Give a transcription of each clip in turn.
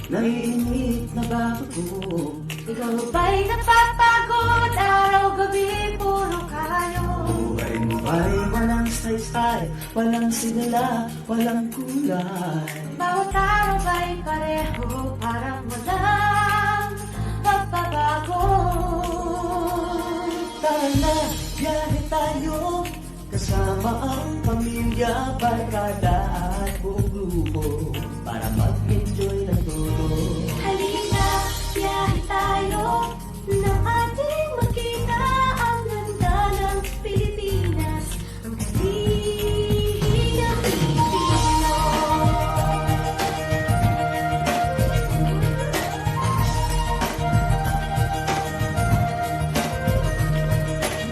naiinit na bago. Ikaw ba'y napapagod? Araw-gabi, puro kayo. Buhay mo ba'y walang stay-stay, walang sinala, walang kulay? Bawat araw ba'y pareho, parang walang pagbabago. Tara na, biyahe tayo, kasama ang pamilya, barkada at buong grupo, para mag-enjoy ng todo. Halika, biyahe tayo, nang ating makita ang ganda ng Pilipinas, ang kahihingang Pilipino.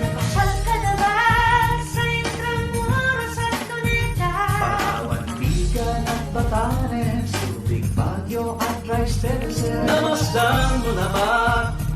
Napasyal ka na ba sa Intramuros at Cuneta? Palawan, Bigan at Batanes, Tubig, Baguio at Rice Terraces. Namasdan mo na ba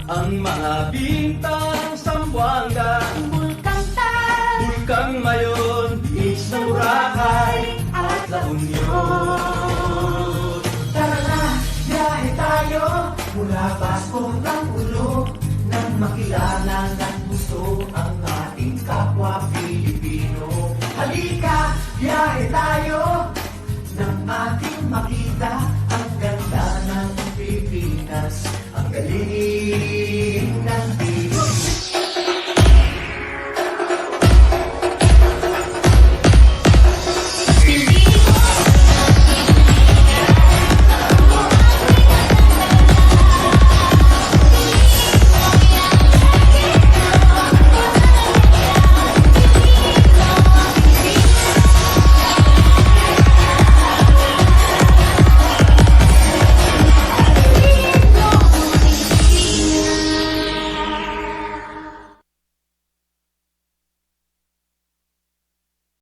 ang mga bintang Zamboanga? Bulkang Tal, Bulkang Mayon, Isla Boracay at La Union. Tara na, biyahe tayo mula Pasko hanggang ulo, nang makilala ng gusto ang ating kapwa Pilipino. Halika, biyahe tayo nang ating makita